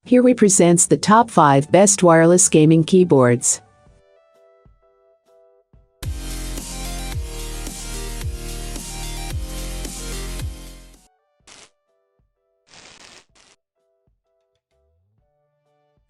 Here we presents the top 5 best wireless gaming keyboards.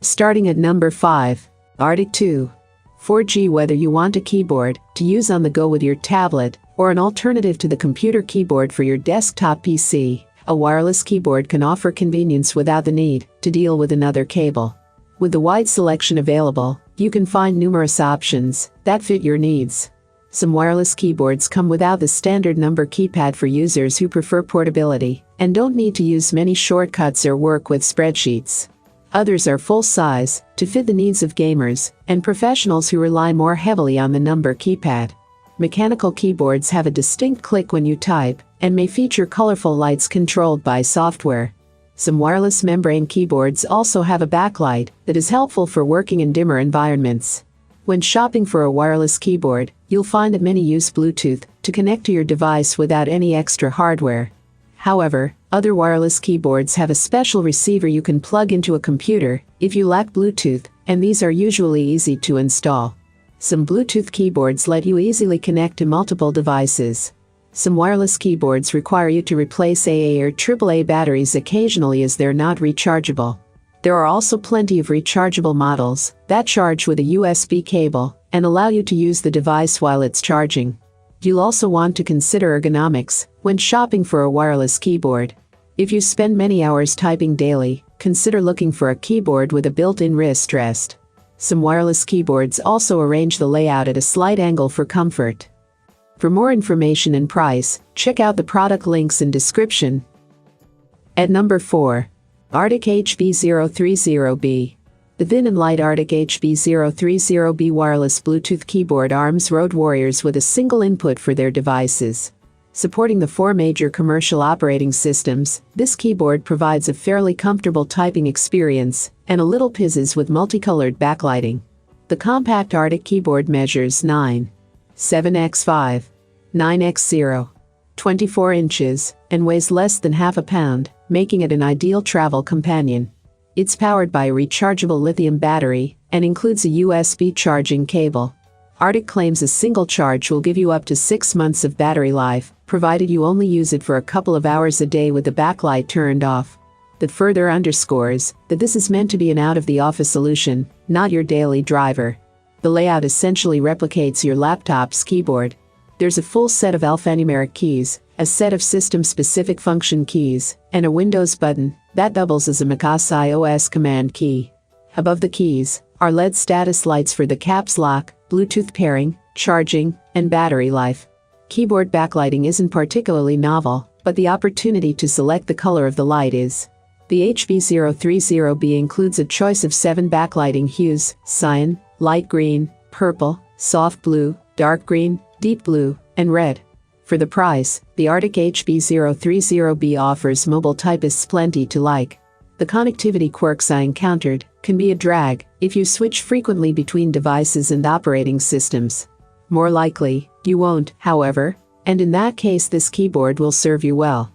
Starting at number 5, Arteck 2.4G. Whether you want a keyboard to use on the go with your tablet or an alternative to the computer keyboard for your desktop PC, a wireless keyboard can offer convenience without the need to deal with another cable. With the wide selection available, you can find numerous options that fit your needs. Some wireless keyboards come without the standard number keypad for users who prefer portability and don't need to use many shortcuts or work with spreadsheets. Others are full-size to fit the needs of gamers and professionals who rely more heavily on the number keypad. Mechanical keyboards have a distinct click when you type and may feature colorful lights controlled by software. Some wireless membrane keyboards also have a backlight that is helpful for working in dimmer environments. When shopping for a wireless keyboard, you'll find that many use Bluetooth to connect to your device without any extra hardware. However, other wireless keyboards have a special receiver you can plug into a computer if you lack Bluetooth, and these are usually easy to install. Some Bluetooth keyboards let you easily connect to multiple devices. Some wireless keyboards require you to replace AA or AAA batteries occasionally as they're not rechargeable. There are also plenty of rechargeable models that charge with a USB cable and allow you to use the device while it's charging. You'll also want to consider ergonomics when shopping for a wireless keyboard. If you spend many hours typing daily, consider looking for a keyboard with a built-in wrist rest. Some wireless keyboards also arrange the layout at a slight angle for comfort. For more information and price, check out the product links in description. At number 4, Arteck HB030B. The thin and light Arteck HB030B wireless Bluetooth keyboard arms road warriors with a single input for their devices. Supporting the 4 major commercial operating systems, this keyboard provides a fairly comfortable typing experience and a little pizzazz with multicolored backlighting. The compact Arteck keyboard measures 9.7x5, 9x0, 24 inches, and weighs less than half a pound, making it an ideal travel companion. It's powered by a rechargeable lithium battery and includes a USB charging cable. Arteck claims a single charge will give you up to 6 months of battery life, provided you only use it for a couple of hours a day with the backlight turned off. That further underscores that this is meant to be an out-of-the-office solution, not your daily driver. The layout essentially replicates your laptop's keyboard. There's a full set of alphanumeric keys, a set of system-specific function keys, and a Windows button that doubles as a macOS iOS command key. Above the keys are LED status lights for the caps lock, Bluetooth pairing, charging, and battery life. Keyboard backlighting isn't particularly novel, but the opportunity to select the color of the light is. The HB030B includes a choice of 7 backlighting hues: cyan, light green, purple, soft blue, dark green, deep blue, and red. For the price, the Arteck HB030B offers mobile typists plenty to like. The connectivity quirks I encountered can be a drag if you switch frequently between devices and operating systems. More likely, you won't, however, and in that case this keyboard will serve you well.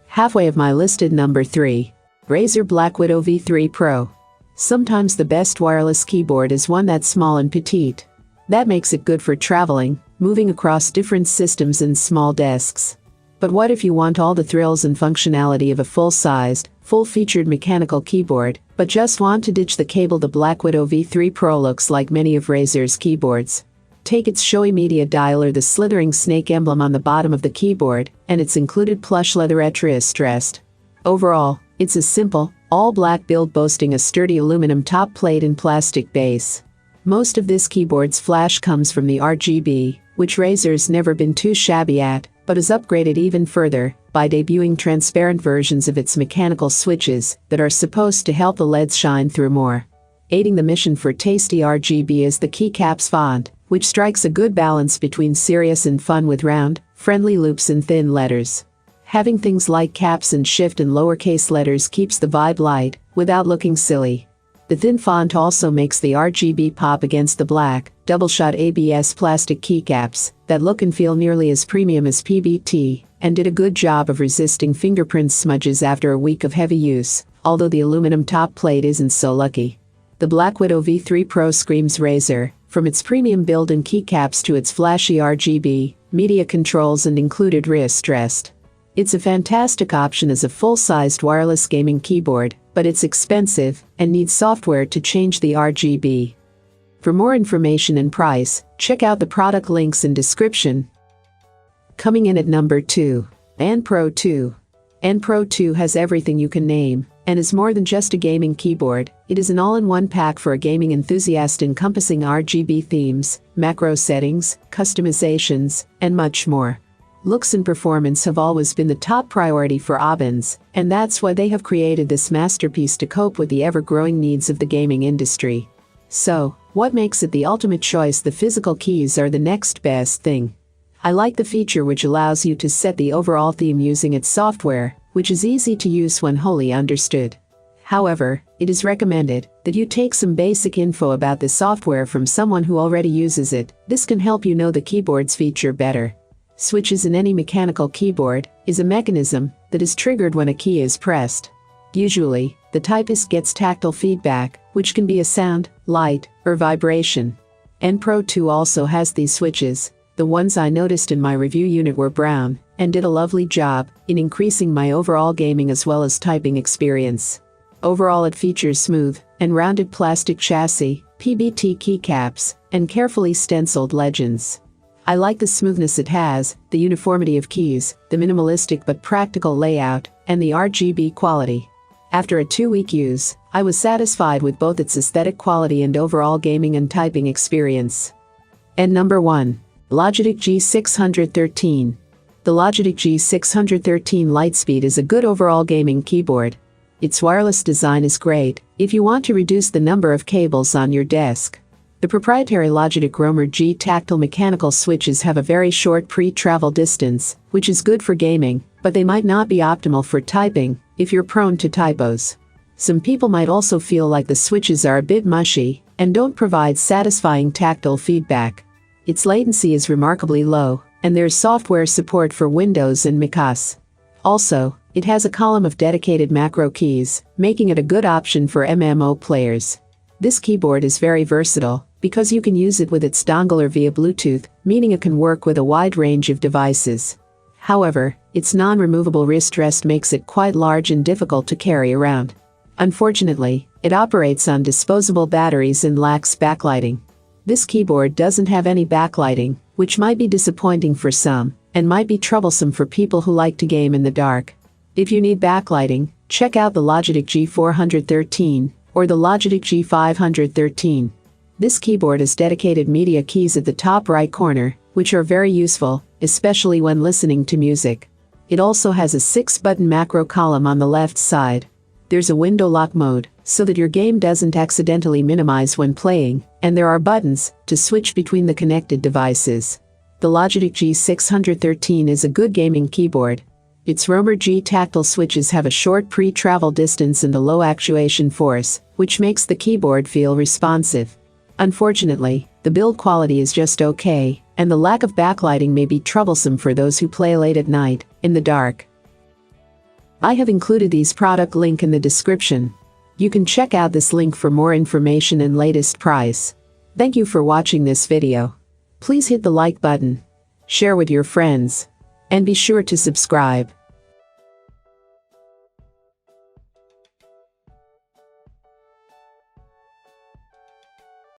Halfway of my listed number 3, Razer BlackWidow V3 Pro. Sometimes the best wireless keyboard is one that's small and petite. That makes it good for traveling, moving across different systems and small desks. But what if you want all the thrills and functionality of a full-sized, full-featured mechanical keyboard, but just want to ditch the cable? The BlackWidow V3 Pro looks like many of Razer's keyboards. Take its showy media dial or the slithering snake emblem on the bottom of the keyboard, and its included plush leatherette wrist rest. Overall, it's a simple, all-black build boasting a sturdy aluminum top plate and plastic base. Most of this keyboard's flash comes from the RGB, which Razer's never been too shabby at, but has upgraded even further by debuting transparent versions of its mechanical switches that are supposed to help the LEDs shine through more. Aiding the mission for tasty RGB is the keycaps font, which strikes a good balance between serious and fun with round, friendly loops and thin letters. Having things like caps and shift and lowercase letters keeps the vibe light without looking silly. The thin font also makes the RGB pop against the black, double-shot ABS plastic keycaps that look and feel nearly as premium as PBT, and did a good job of resisting fingerprint smudges after a week of heavy use, although the aluminum top plate isn't so lucky. The BlackWidow V3 Pro screams Razer, from its premium build and keycaps to its flashy RGB, media controls and included wrist rest. It's a fantastic option as a full-sized wireless gaming keyboard, but it's expensive and needs software to change the RGB. For more information and price, check out the product links in description. Coming in at number 2. Pro 2. Pro 2 has everything you can name, and is more than just a gaming keyboard. It is an all-in-one pack for a gaming enthusiast encompassing RGB themes, macro settings, customizations, and much more. Looks and performance have always been the top priority for Albins, and that's why they have created this masterpiece to cope with the ever-growing needs of the gaming industry. So, what makes it the ultimate choice? The physical keys are the next best thing. I like the feature which allows you to set the overall theme using its software, which is easy to use when wholly understood. However, it is recommended that you take some basic info about the software from someone who already uses it. This can help you know the keyboard's feature better. Switches in any mechanical keyboard is a mechanism that is triggered when a key is pressed. Usually, the typist gets tactile feedback, which can be a sound, light, or vibration. Pro 2 also has these switches. The ones I noticed in my review unit were brown, and did a lovely job in increasing my overall gaming as well as typing experience. Overall, it features smooth and rounded plastic chassis, PBT keycaps, and carefully stenciled legends. I like the smoothness it has, the uniformity of keys, the minimalistic but practical layout, and the RGB quality. After a 2-week use, I was satisfied with both its aesthetic quality and overall gaming and typing experience. And number 1. Logitech G613. The Logitech G613 Lightspeed is a good overall gaming keyboard. Its wireless design is great if you want to reduce the number of cables on your desk. The proprietary Logitech Roamer G tactile mechanical switches have a very short pre-travel distance, which is good for gaming, but they might not be optimal for typing if you're prone to typos. Some people might also feel like the switches are a bit mushy and don't provide satisfying tactile feedback. Its latency is remarkably low, and there's software support for Windows and macOS. Also, it has a column of dedicated macro keys, making it a good option for MMO players. This keyboard is very versatile because you can use it with its dongle or via Bluetooth, meaning it can work with a wide range of devices. However, its non-removable wrist rest makes it quite large and difficult to carry around. Unfortunately, it operates on disposable batteries and lacks backlighting. This keyboard doesn't have any backlighting, which might be disappointing for some, and might be troublesome for people who like to game in the dark. If you need backlighting, check out the Logitech G413 or the Logitech G513. This keyboard has dedicated media keys at the top right corner, which are very useful, especially when listening to music. It also has a 6-button macro column on the left side. There's a window lock mode, so that your game doesn't accidentally minimize when playing, and there are buttons to switch between the connected devices. The Logitech G613 is a good gaming keyboard. Its Roamer G tactile switches have a short pre-travel distance and a low actuation force, which makes the keyboard feel responsive. Unfortunately, the build quality is just okay, and the lack of backlighting may be troublesome for those who play late at night, in the dark. I have included these product link in the description. You can check out this link for more information and latest price. Thank you for watching this video. Please hit the like button, share with your friends, and be sure to subscribe.